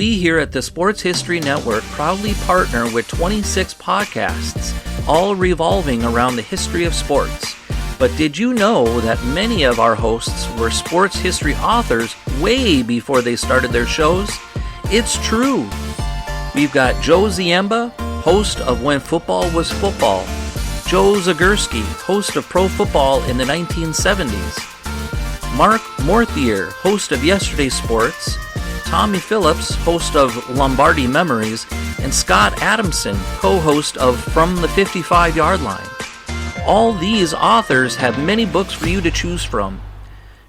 We here at the Sports History Network proudly partner with 26 podcasts, all revolving around the history of sports. But did you know that many of our hosts were sports history authors way before they started their shows? It's true. We've got Joe Ziemba, host of When Football Was Football, Joe Zagurski, host of Pro Football in the 1970s, Mark Morthier, host of Yesterday's Sports, Tommy Phillips, host of Lombardi Memories, and Scott Adamson, co-host of From the 55-Yard Line. All these authors have many books for you to choose from.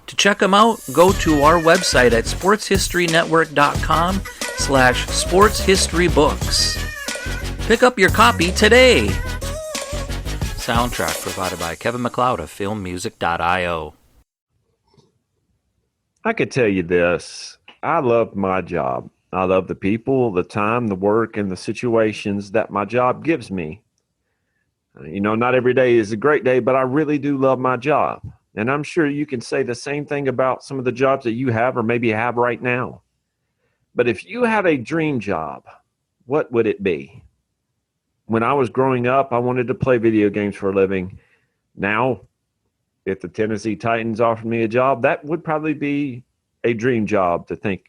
To check them out, go to our website at sportshistorynetwork.com/sportshistorybooks. Pick up your copy today. Soundtrack provided by Kevin MacLeod of filmmusic.io. I could tell you this. I love my job. I love the people, the time, the work, and the situations that my job gives me. You know, not every day is a great day, but I really do love my job. And I'm sure you can say the same thing about some of the jobs that you have or maybe have right now. But if you had a dream job, what would it be? When I was growing up, I wanted to play video games for a living. Now, if the Tennessee Titans offered me a job, that would probably be a dream job to think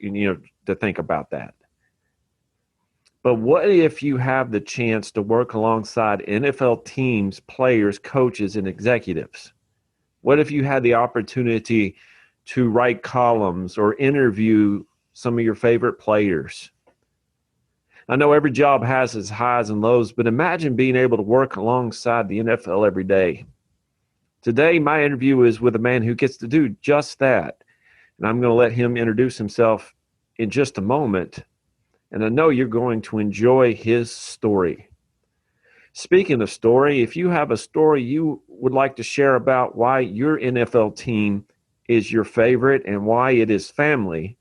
about that. But what if you have the chance to work alongside NFL teams, players, coaches, and executives? What if you had the opportunity to write columns or interview some of your favorite players? I know every job has its highs and lows, but imagine being able to work alongside the NFL every day. Today, my interview is with a man who gets to do just that. And I'm going to let him introduce himself in just a moment. And I know you're going to enjoy his story. Speaking of story, if you have a story you would like to share about why your NFL team is your favorite and why it is family,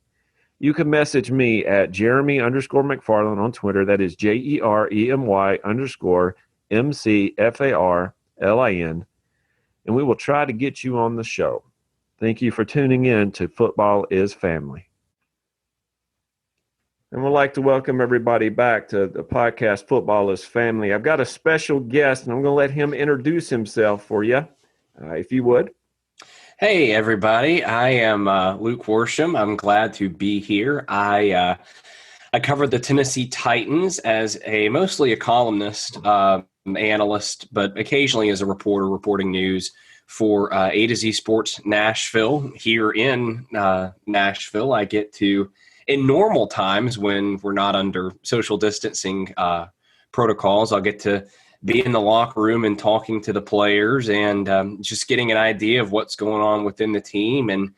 you can message me at Jeremy_McFarland on Twitter. That is JEREMY_MCFARLIN. And we will try to get you on the show. Thank you for tuning in to Football is Family. And we'd like to welcome everybody back to the podcast Football is Family. I've got a special guest, and I'm going to let him introduce himself for you, if you would. Hey, everybody. I am Luke Worsham. I'm glad to be here. I covered the Tennessee Titans as mostly a columnist, analyst, but occasionally as a reporter reporting news for A to Z Sports Nashville. Here in Nashville, I get to, in normal times when we're not under social distancing protocols, I'll get to be in the locker room and talking to the players and just getting an idea of what's going on within the team and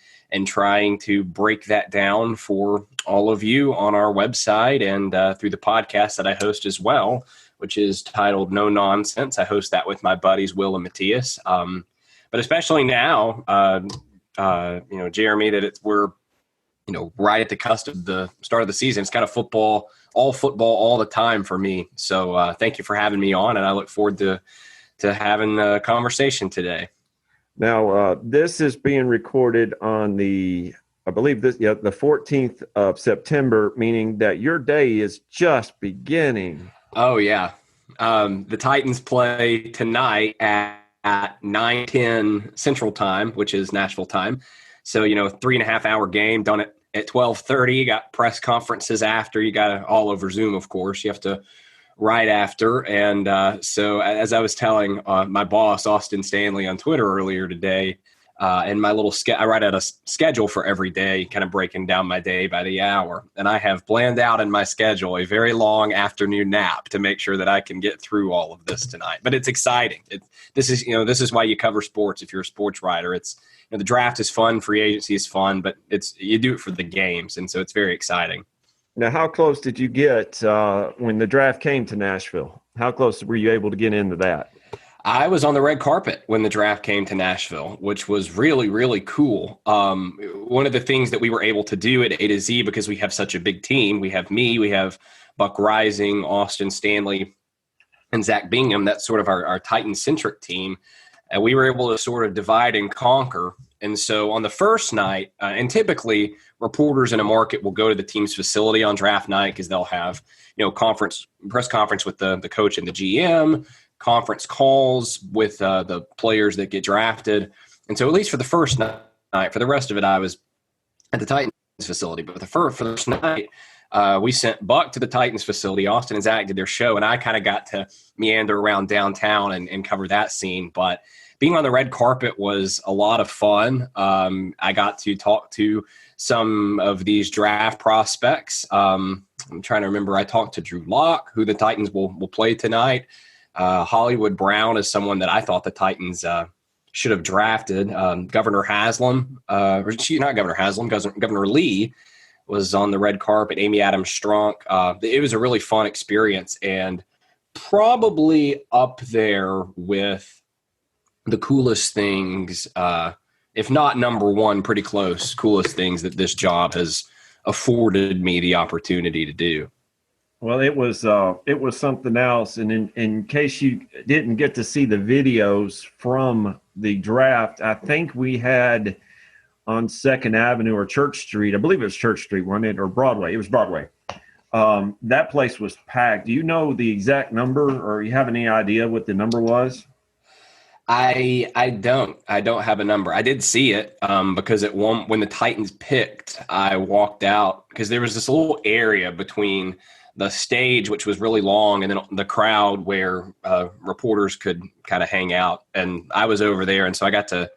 trying to break that down for all of you on our website and through the podcast that I host as well, which is titled No Nonsense. I host that with my buddies Will and Matthias. But especially now, Jeremy, that we're right at the cusp of the start of the season. It's kind of football all the time for me. So thank you for having me on, and I look forward to having a conversation today. Now, this is being recorded on the 14th of September, meaning that your day is just beginning. Oh, yeah. The Titans play tonight at 9:10 Central Time, which is Nashville time. So, 3.5-hour game done at 12:30. You got press conferences after. You got it all over Zoom, of course. You have to write after. And so as I was telling my boss, Austin Stanley, on Twitter earlier today, and my little I write out a schedule for every day, kind of breaking down my day by the hour. And I have planned out in my schedule a very long afternoon nap to make sure that I can get through all of this tonight. But it's exciting. This is why you cover sports. If you're a sports writer, it's the draft is fun, free agency is fun, but you do it for the games, and so it's very exciting. Now, how close did you get when the draft came to Nashville? How close were you able to get into that? I was on the red carpet when the draft came to Nashville, which was really, really cool. One of the things that we were able to do at A to Z, because we have such a big team, we have me, we have Buck Rising, Austin Stanley, and Zach Bingham. That's sort of our Titan-centric team. And we were able to sort of divide and conquer. And so on the first night, and typically reporters in a market will go to the team's facility on draft night because they'll have, press conference with the coach and the GM, conference calls with the players that get drafted. And so at least for the first night, for the rest of it, I was at the Titans facility. But for the first night, we sent Buck to the Titans facility. Austin and Zach did their show, and I kind of got to meander around downtown and cover that scene. But being on the red carpet was a lot of fun. I got to talk to some of these draft prospects. I'm trying to remember. I talked to Drew Lock, who the Titans will play tonight. Hollywood Brown is someone that I thought the Titans should have drafted. Governor Haslam, not Governor Haslam, Governor Lee was on the red carpet. Amy Adams Strunk. It was a really fun experience, and probably up there with the coolest things, if not number one, pretty close, coolest things that this job has afforded me the opportunity to do. Well, it was something else. And in case you didn't get to see the videos from the draft, I think we had on 2nd Avenue or Church Street, I believe it was Church Street, wasn't it? Or Broadway. It was Broadway. That place was packed. Do you know the exact number, or you have any idea what the number was? I don't have a number. I did see it because when the Titans picked, I walked out because there was this little area between the stage, which was really long, and then the crowd where reporters could kind of hang out. And I was over there, and so I got to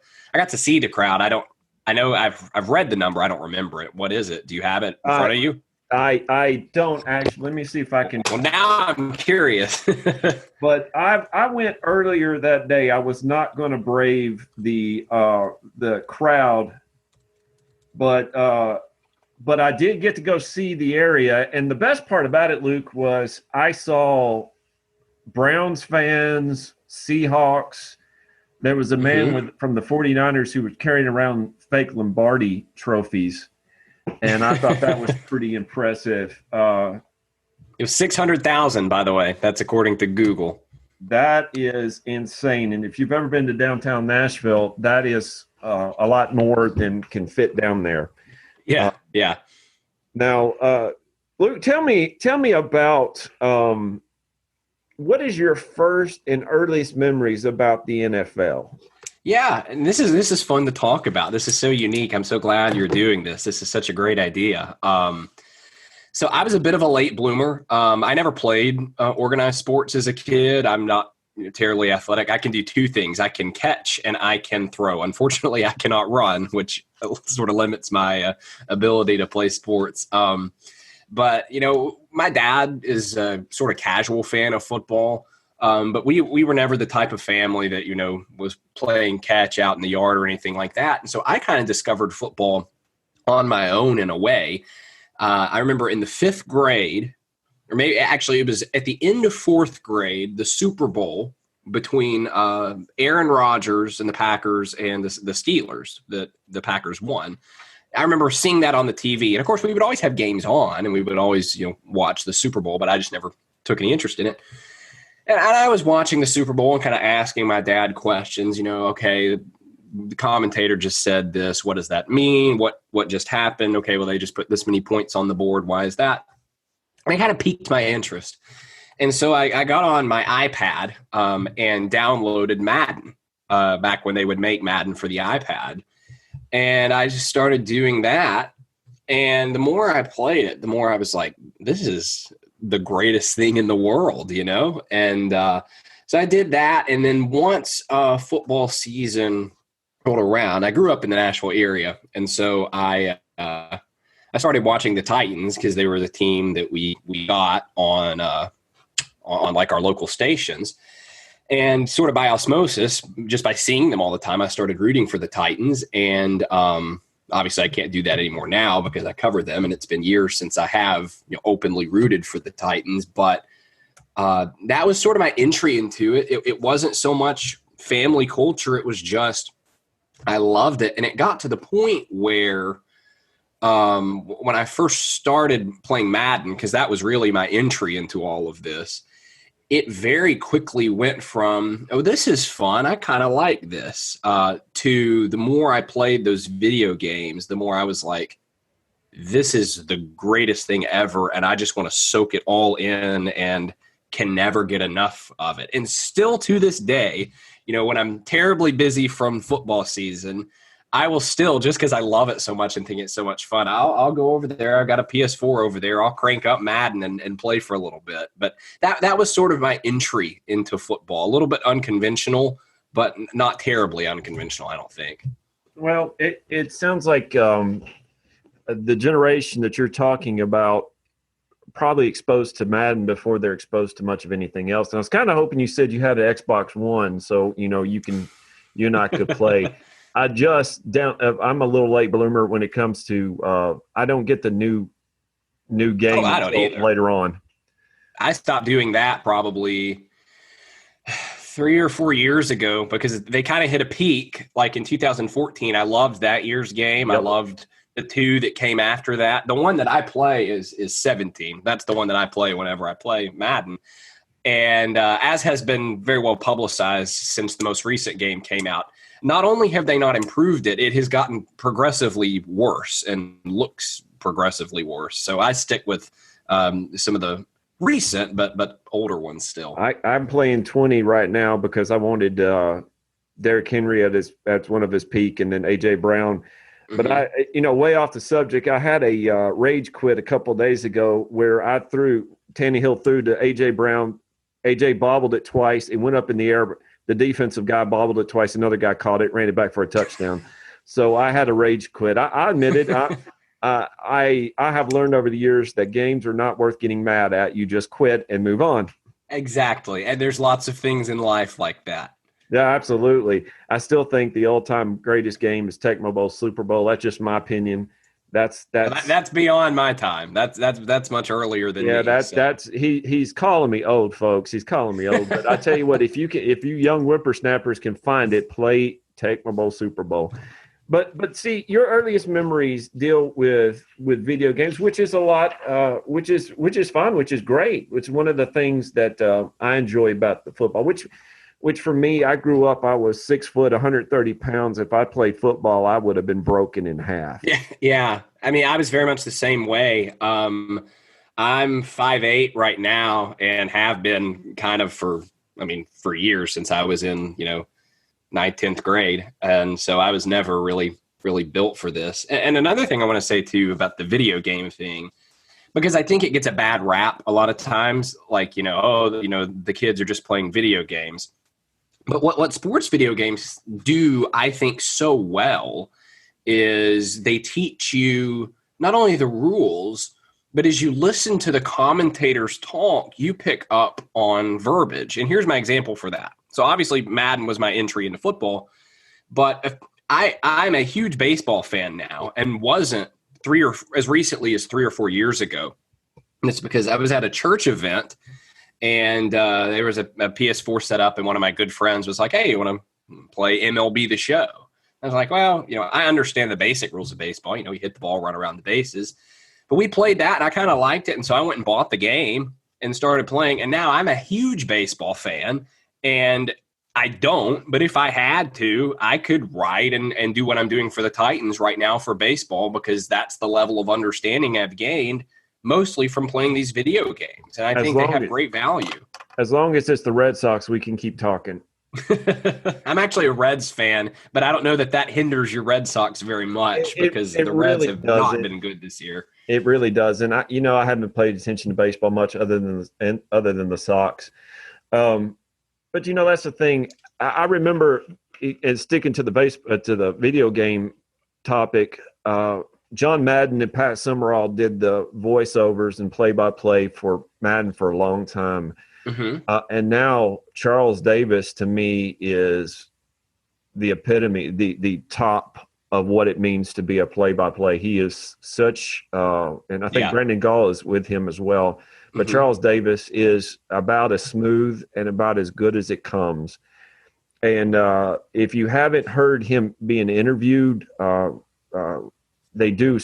see the crowd. I know I've read the number. I don't remember it. What is it? Do you have it in front of you? I don't actually. Let me see if I can. Well, now I'm curious. But I went earlier that day. I was not going to brave the crowd, but I did get to go see the area. And the best part about it, Luke, was I saw Browns fans, Seahawks. There was a man from the 49ers who was carrying around fake Lombardi trophies. And I thought that was pretty impressive. It was 600,000, by the way. That's according to Google. That is insane. And if you've ever been to downtown Nashville, that is a lot more than can fit down there. Yeah, yeah. Now, Luke, tell me about what is your first and earliest memories about the NFL? Yeah, and this is fun to talk about. This is so unique. I'm so glad you're doing this. This is such a great idea. So I was a bit of a late bloomer. I never played organized sports as a kid. I'm not terribly athletic. I can do two things. I can catch and I can throw. Unfortunately, I cannot run, which sort of limits my ability to play sports. But, my dad is a sort of casual fan of football. But we were never the type of family that, was playing catch out in the yard or anything like that. And so I kind of discovered football on my own in a way. I remember in the 5th grade, or maybe actually it was at the end of 4th grade, the Super Bowl between Aaron Rodgers and the Packers and the Steelers that the Packers won. I remember seeing that on the TV. And, of course, we would always have games on and we would always, watch the Super Bowl, but I just never took any interest in it. And I was watching the Super Bowl and kind of asking my dad questions, okay, the commentator just said this. What does that mean? What just happened? Okay, well, they just put this many points on the board. Why is that? And it kind of piqued my interest. And so I got on my iPad and downloaded Madden back when they would make Madden for the iPad. And I just started doing that. And the more I played it, the more I was like, this is the greatest thing in the world, And so I did that. And then once football season rolled around, I grew up in the Nashville area. And so I started watching the Titans because they were the team that we got on like our local stations. And sort of by osmosis, just by seeing them all the time, I started rooting for the Titans. And obviously, I can't do that anymore now because I cover them, and it's been years since I have openly rooted for the Titans. But that was sort of my entry into it. It wasn't so much family culture. It was just I loved it. And it got to the point where when I first started playing Madden, because that was really my entry into all of this, it very quickly went from, oh, this is fun, I kind of like this, to the more I played those video games, the more I was like, this is the greatest thing ever, and I just want to soak it all in and can never get enough of it. And still to this day, when I'm terribly busy from football season, I will still, just because I love it so much and think it's so much fun, I'll go over there. I've got a PS4 over there. I'll crank up Madden and play for a little bit. But that was sort of my entry into football. A little bit unconventional, but not terribly unconventional, I don't think. Well, it sounds like the generation that you're talking about probably exposed to Madden before they're exposed to much of anything else. And I was kind of hoping you said you had an Xbox One, so you and I could play. I'm a little late bloomer when it comes to I don't get the new game until later on. I stopped doing that probably 3 or 4 years ago because they kind of hit a peak. Like in 2014, I loved that year's game. Yep. I loved the 2 that came after that. The one that I play is 17. That's the one that I play whenever I play Madden. And as has been very well publicized since the most recent game came out, not only have they not improved it, it has gotten progressively worse and looks progressively worse. So I stick with some of the recent but older ones still. I'm playing 20 right now because I wanted Derrick Henry at one of his peak, and then A.J. Brown. But way off the subject, I had a rage quit a couple of days ago where Tannehill threw to A.J. Brown. A.J. bobbled it twice. It went up in the air. The defensive guy bobbled it twice. Another guy caught it, ran it back for a touchdown. So I had a rage quit. I admit it. I have learned over the years that games are not worth getting mad at. You just quit and move on. Exactly. And there's lots of things in life like that. Yeah, absolutely. I still think the all-time greatest game is Tecmo Bowl Super Bowl. That's just my opinion. That's beyond my time. That's much earlier than me. He's calling me old, folks. He's calling me old. But I tell you what, if you young whippersnappers can find it, play Tecmo Bowl Super Bowl. But see, your earliest memories deal with video games, which is a lot, which is fun, which is great. Which is one of the things that I enjoy about the football. Which for me, I grew up, I was 6 foot, 130 pounds. If I played football, I would have been broken in half. Yeah. I mean, I was very much the same way. I'm 5'8" right now and have been kind of for years since I was in, 9th, 10th grade. And so I was never really built for this. And another thing I want to say too about the video game thing, because I think it gets a bad rap a lot of times, like, the kids are just playing video games. But what sports video games do, I think, so well is they teach you not only the rules, but as you listen to the commentators talk, you pick up on verbiage. And here's my example for that. So obviously Madden was my entry into football, but I'm a huge baseball fan now and wasn't as recently as 3 or 4 years ago. And it's because I was at a church event and there was a PS4 set up, and one of my good friends was like, "Hey, you want to play MLB The Show?" I was like, "Well, I understand the basic rules of baseball. You hit the ball, run around the bases." But we played that, and I kind of liked it, and so I went and bought the game and started playing. And now I'm a huge baseball fan, and I don't. But if I had to, I could write and do what I'm doing for the Titans right now for baseball, because that's the level of understanding I've gained mostly from playing these video games. And I think they have great value. As long as it's the Red Sox, we can keep talking. I'm actually a Reds fan, but I don't know that hinders your Red Sox very much because the Reds have not been good this year. It really does. And I haven't paid attention to baseball much other than the Sox. But that's the thing. I remember, and sticking to the video game topic, John Madden and Pat Summerall did the voiceovers and play-by-play for Madden for a long time. Mm-hmm. And now Charles Davis, to me, is the epitome, the top of what it means to be a play-by-play. He is such and I think Brandon Gall is with him as well. But mm-hmm. Charles Davis is about as smooth and about as good as it comes. And if you haven't heard him being interviewed, they do.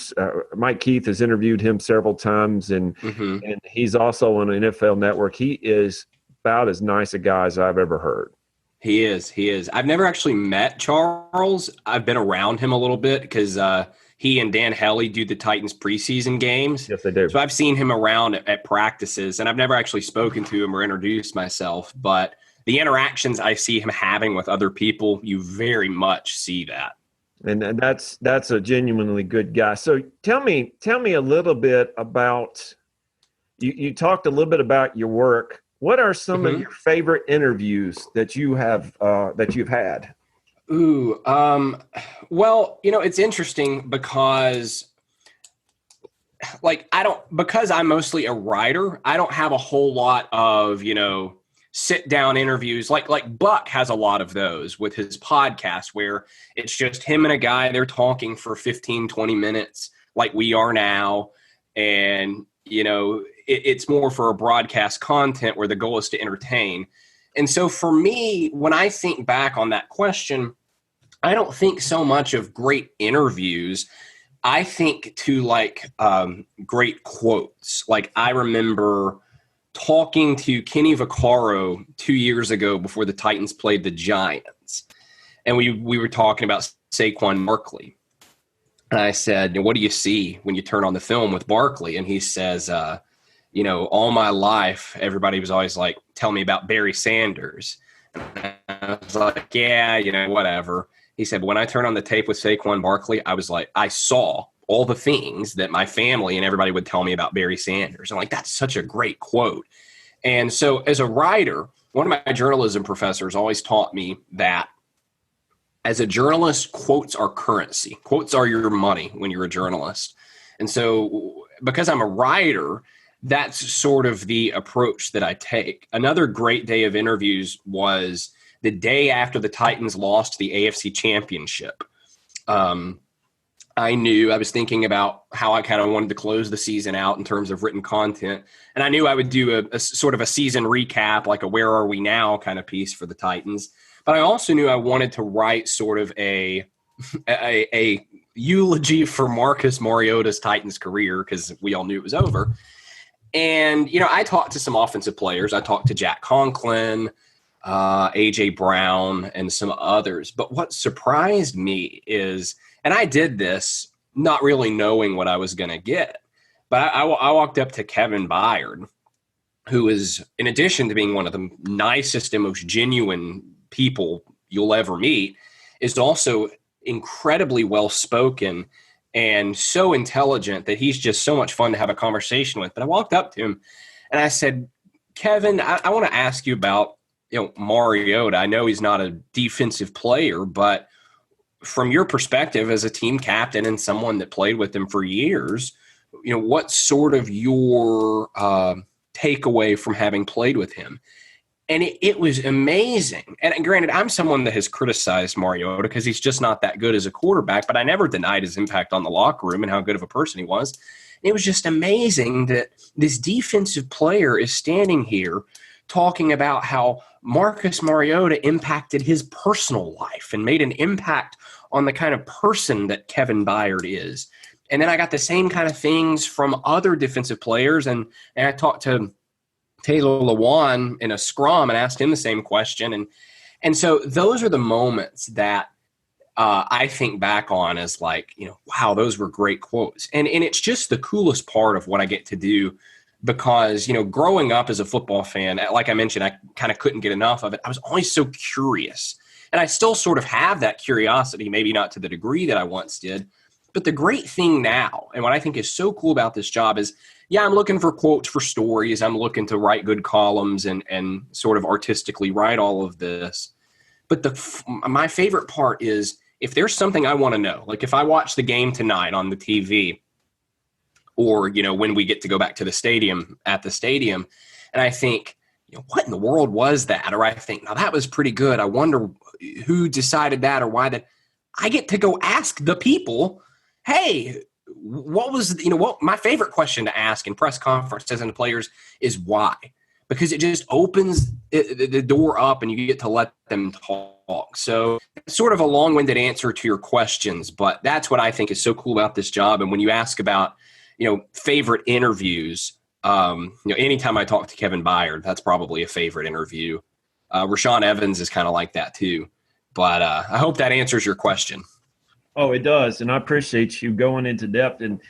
Mike Keith has interviewed him several times, and he's also on NFL Network. He is about as nice a guy as I've ever heard. He is. I've never actually met Charles. I've been around him a little bit because he and Dan Hellie do the Titans preseason games. Yes, they do. So I've seen him around at practices, and I've never actually spoken to him or introduced myself. But the interactions I see him having with other people, you very much see that. And that's a genuinely good guy. So tell me a little bit about, you talked a little bit about your work. What are some of your favorite interviews that you've had? Ooh, well, it's interesting because because I'm mostly a writer, I don't have a whole lot of, sit down interviews. Like Buck has a lot of those with his podcast where it's just him and a guy, they're talking for 15, 20 minutes like we are now. And, it's more for a broadcast content where the goal is to entertain. And so for me, when I think back on that question, I don't think so much of great interviews. I think to great quotes. Like I remember talking to Kenny Vaccaro 2 years ago before the Titans played the Giants. And we were talking about Saquon Barkley. And I said, what do you see when you turn on the film with Barkley? And he says, all my life, everybody was always like, tell me about Barry Sanders. And I was like, yeah, whatever. He said, when I turned on the tape with Saquon Barkley, I was like, I saw all the things that my family and everybody would tell me about Barry Sanders. I'm like, that's such a great quote. And so as a writer, one of my journalism professors always taught me that as a journalist, quotes are currency. Quotes are your money when you're a journalist. And so because I'm a writer, that's sort of the approach that I take. Another great day of interviews was the day after the Titans lost the AFC Championship. I was thinking about how I kind of wanted to close the season out in terms of written content. And I knew I would do a sort of a season recap, like a where are we now kind of piece for the Titans. But I also knew I wanted to write sort of a eulogy for Marcus Mariota's Titans career because we all knew it was over. And, I talked to some offensive players. I talked to Jack Conklin, A.J. Brown, and some others. But what surprised me is, and I did this not really knowing what I was going to get, but I walked up to Kevin Byard, who is, in addition to being one of the nicest and most genuine people you'll ever meet, is also incredibly well-spoken and so intelligent that he's just so much fun to have a conversation with. But I walked up to him and I said, Kevin, I want to ask you about, Mariota. I know he's not a defensive player, but from your perspective as a team captain and someone that played with him for years, what's sort of your takeaway from having played with him? And it was amazing. And granted, I'm someone that has criticized Mariota because he's just not that good as a quarterback, but I never denied his impact on the locker room and how good of a person he was. It was just amazing that this defensive player is standing here talking about how Marcus Mariota impacted his personal life and made an impact on the kind of person that Kevin Byard is. And then I got the same kind of things from other defensive players. And I talked to Taylor Lewan in a scrum and asked him the same question. And so those are the moments that I think back on as like, wow, those were great quotes. And it's just the coolest part of what I get to do because, growing up as a football fan, like I mentioned, I kind of couldn't get enough of it. I was always so curious. And I still sort of have that curiosity, maybe not to the degree that I once did. But the great thing now, and what I think is so cool about this job is, I'm looking for quotes for stories. I'm looking to write good columns and sort of artistically write all of this. But my favorite part is if there's something I want to know, like if I watch the game tonight on the TV or, when we get to go back to the stadium, and I think, what in the world was that? Or I think, now that was pretty good. I wonder who decided that or why that. I get to go ask the people, hey, what was, what my favorite question to ask in press conferences and the players is why? Because it just opens the door up and you get to let them talk. So it's sort of a long-winded answer to your questions, but that's what I think is so cool about this job. And when you ask about, favorite interviews, anytime I talk to Kevin Byard, that's probably a favorite interview. Rashaan Evans is kind of like that too. But I hope that answers your question. Oh, it does, and I appreciate you going into depth and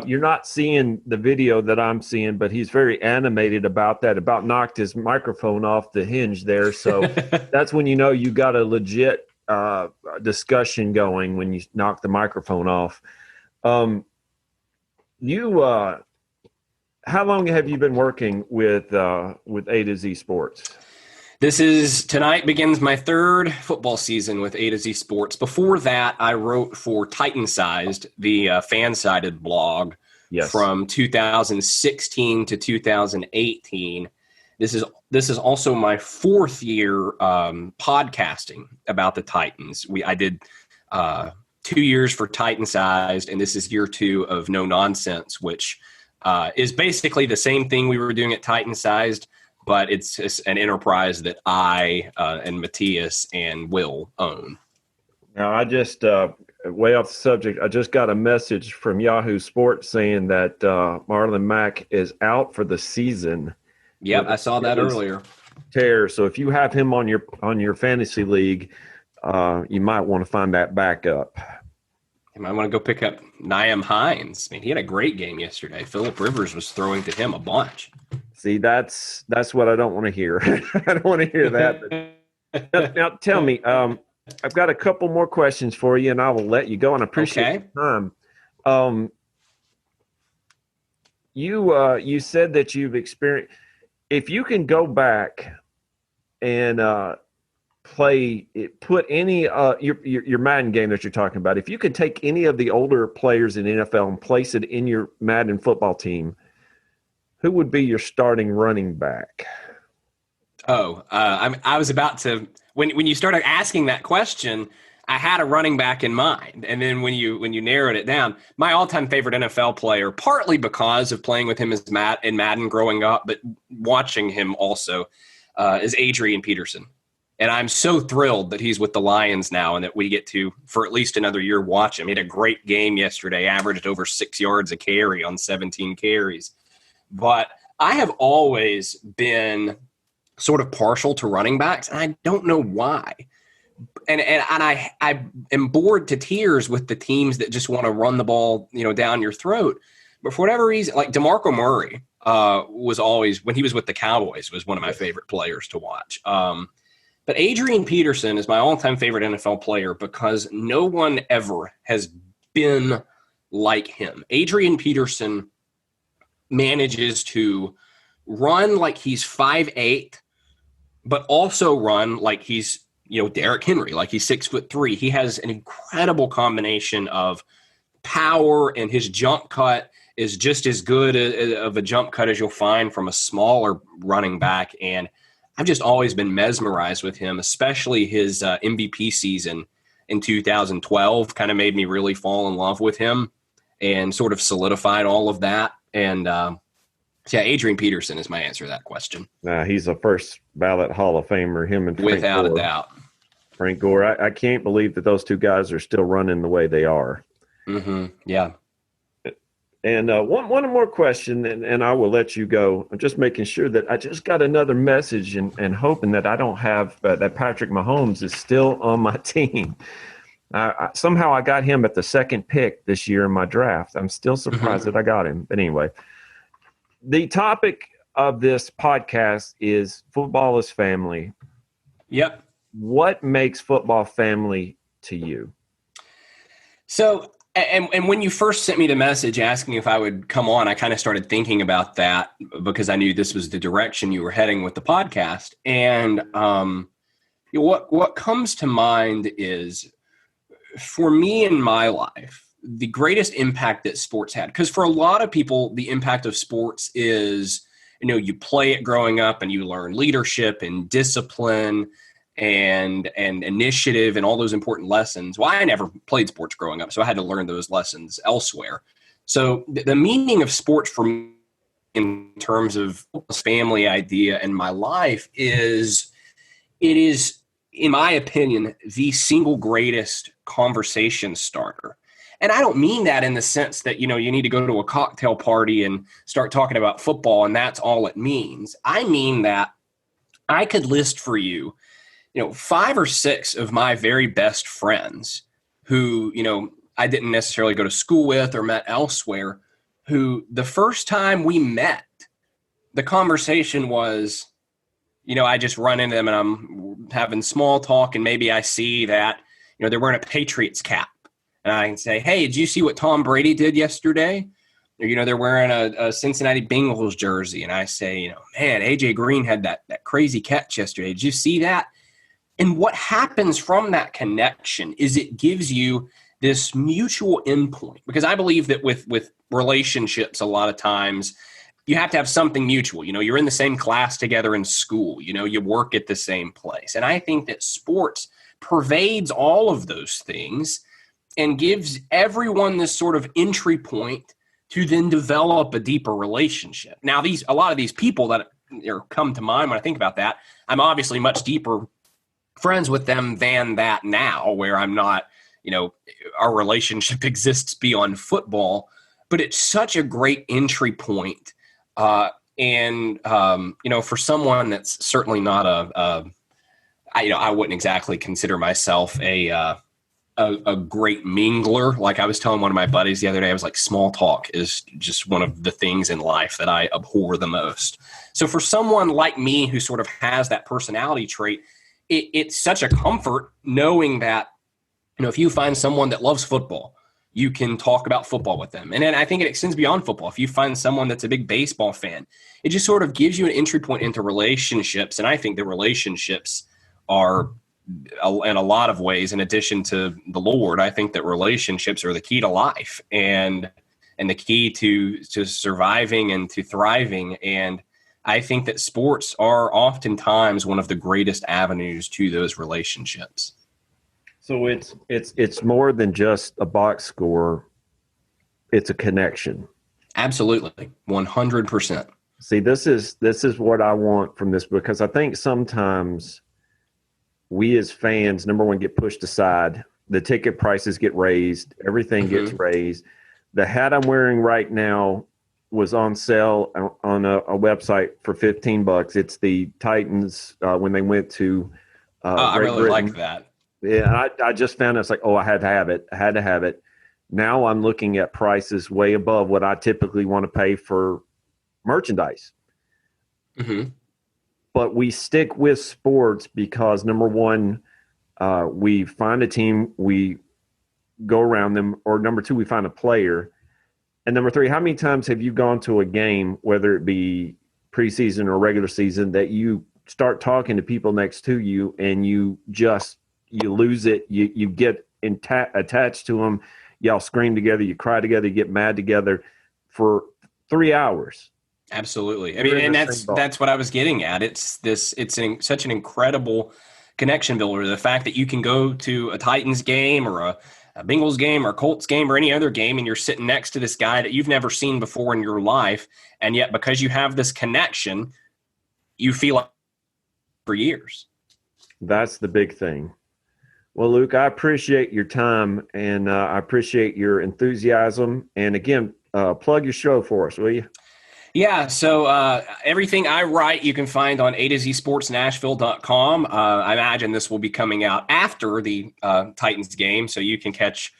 you're not seeing the video that I'm seeing, but he's very animated about that. About knocked his microphone off the hinge there, so that's when you know you got a legit discussion going when you knock the microphone off. You how long have you been working with A to Z Sports? Tonight begins my third football season with A to Z Sports. Before that, I wrote for Titan Sized, the fan-sided blog, Yes. from 2016 to 2018. This is also my fourth year podcasting about the Titans. I did 2 years for Titan Sized, and this is year 2 of No Nonsense, which is basically the same thing we were doing at Titan Sized, but it's an enterprise that I and Matthias and Will own. Now, I just, way off the subject, I just got a message from Yahoo Sports saying that Marlon Mack is out for the season. Yep, I saw that earlier. Tear. So if you have him on your fantasy league, you might want to find that backup. You might want to go pick up Nyheim Hines. I mean, he had a great game yesterday. Phillip Rivers was throwing to him a bunch. See, that's what I don't want to hear. I don't want to hear that. But now tell me, I've got a couple more questions for you, and I will let you go. And I appreciate your time. You said that you've experienced. If you can go back and put any your Madden game that you're talking about, if you could take any of the older players in NFL and place it in your Madden football team, who would be your starting running back? I was about to when you started asking that question, I had a running back in mind, and then when you narrowed it down, my all-time favorite NFL player, partly because of playing with him in Madden growing up, but watching him also, is Adrian Peterson. And I'm so thrilled that he's with the Lions now and that we get to, for at least another year, watch him. He had a great game yesterday, averaged over 6 yards a carry on 17 carries. But I have always been sort of partial to running backs, and I don't know why. And I am bored to tears with the teams that just want to run the ball, down your throat. But for whatever reason, like DeMarco Murray was always, when he was with the Cowboys, was one of my favorite players to watch. But Adrian Peterson is my all-time favorite NFL player because no one ever has been like him. Adrian Peterson manages to run like he's 5'8", but also run like he's, Derrick Henry, like he's 6'3". He has an incredible combination of power, and his jump cut is just as good of a jump cut as you'll find from a smaller running back. And I've just always been mesmerized with him, especially his MVP season in 2012 kind of made me really fall in love with him and sort of solidified all of that. And Adrian Peterson is my answer to that question. He's a first ballot Hall of Famer, him and Frank Without Gore. a doubt. Frank Gore. I can't believe that those two guys are still running the way they are. Mm-hmm. Yeah. And one more question, and I will let you go. I'm just making sure that I just got another message and hoping that I don't have that Patrick Mahomes is still on my team. Somehow I got him at the second pick this year in my draft. I'm still surprised that I got him. But anyway, the topic of this podcast is football is family. Yep. What makes football family to you? So, and when you first sent me the message asking if I would come on, I kind of started thinking about that because I knew this was the direction you were heading with the podcast. And what comes to mind is, for me in my life, the greatest impact that sports had, because for a lot of people, the impact of sports is, you play it growing up and you learn leadership and discipline and initiative and all those important lessons. Well, I never played sports growing up, so I had to learn those lessons elsewhere. So the meaning of sports for me in terms of family idea in my life is, it is, in my opinion, the single greatest conversation starter. And I don't mean that in the sense that, you need to go to a cocktail party and start talking about football and that's all it means. I mean that I could list for you, 5 or 6 of my very best friends who, I didn't necessarily go to school with or met elsewhere, who the first time we met, the conversation was, I just run into them and I'm having small talk, and maybe I see that, they're wearing a Patriots cap. And I can say, hey, did you see what Tom Brady did yesterday? Or, they're wearing a Cincinnati Bengals jersey. And I say, man, AJ Green had that crazy catch yesterday. Did you see that? And what happens from that connection is it gives you this mutual endpoint. Because I believe that with relationships, a lot of times you have to have something mutual. You're in the same class together in school. You work at the same place. And I think that sports pervades all of those things and gives everyone this sort of entry point to then develop a deeper relationship. Now, a lot of these people that come to mind when I think about that, I'm obviously much deeper friends with them than that now, where I'm not, our relationship exists beyond football, but it's such a great entry point. And for someone that's certainly not I wouldn't exactly consider myself a great mingler. Like I was telling one of my buddies the other day, I was like, small talk is just one of the things in life that I abhor the most. So for someone like me who sort of has that personality trait, it's such a comfort knowing that, if you find someone that loves football, you can talk about football with them. And then I think it extends beyond football. If you find someone that's a big baseball fan, it just sort of gives you an entry point into relationships. And I think the relationships are, in a lot of ways, in addition to the Lord, I think that relationships are the key to life and the key to surviving and to thriving. And I think that sports are oftentimes one of the greatest avenues to those relationships. So it's more than just a box score. It's a connection. Absolutely. 100%. See, this is what I want from this, because I think sometimes we as fans, number one, get pushed aside. The ticket prices get raised. Everything gets raised. The hat I'm wearing right now was on sale on a website for $15. It's the Titans when they went to I really Britain. like that. Yeah, I just found it's like, I had to have it. I had to have it. Now I'm looking at prices way above what I typically want to pay for merchandise. Mm-hmm. But we stick with sports because, number one, we find a team, we go around them, or number two, we find a player. And number three, how many times have you gone to a game, whether it be preseason or regular season, that you start talking to people next to you and you lose it, you get attached to them, y'all scream together, you cry together, you get mad together for 3 hours. Absolutely. I mean, and that's what I was getting at. It's such an incredible connection builder. The fact that you can go to a Titans game or a Bengals game or Colts game or any other game, and you're sitting next to this guy that you've never seen before in your life, and yet because you have this connection, you feel like for years. That's the big thing. Well, Luke, I appreciate your time, and I appreciate your enthusiasm. And again, plug your show for us, will you? Yeah, so everything I write you can find on A2ZSportsNashville.com. I imagine this will be coming out after the Titans game, so you can catch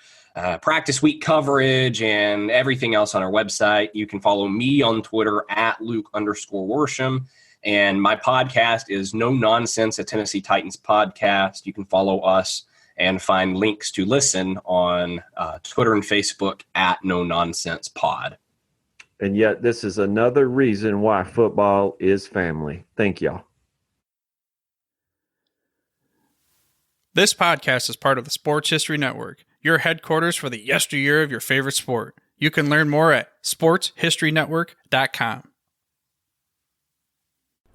practice week coverage and everything else on our website. You can follow me on Twitter at Luke_Worsham. And my podcast is No Nonsense, a Tennessee Titans podcast. You can follow us and find links to listen on Twitter and Facebook at No Nonsense Pod. And yet this is another reason why football is family. Thank y'all. This podcast is part of the Sports History Network, your headquarters for the yesteryear of your favorite sport. You can learn more at sportshistorynetwork.com.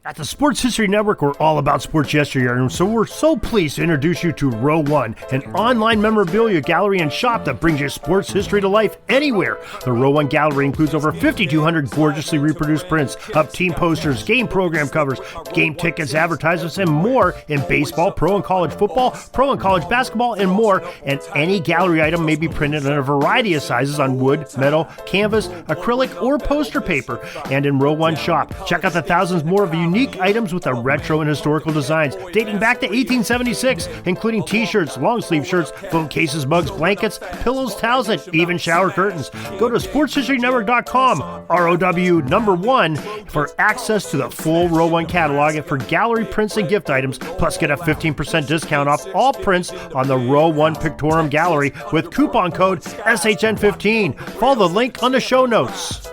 At the Sports History Network, we're all about sports yesteryear, and so we're so pleased to introduce you to Row One, an online memorabilia gallery and shop that brings your sports history to life anywhere. The Row One gallery includes over 5,200 gorgeously reproduced prints of team posters, game program covers, game tickets, advertisements, and more in baseball, pro and college football, pro and college basketball, and more. And any gallery item may be printed in a variety of sizes on wood, metal, canvas, acrylic, or poster paper. And in Row One shop, check out the thousands more of unique unique items with a retro and historical designs dating back to 1876, including t-shirts, long-sleeve shirts, phone cases, mugs, blankets, pillows, towels, and even shower curtains. Go to sportshistorynetwork.com, ROW1, for access to the full Row 1 catalog and for gallery prints and gift items, plus get a 15% discount off all prints on the Row 1 Pictorium Gallery with coupon code SHN15. Follow the link on the show notes.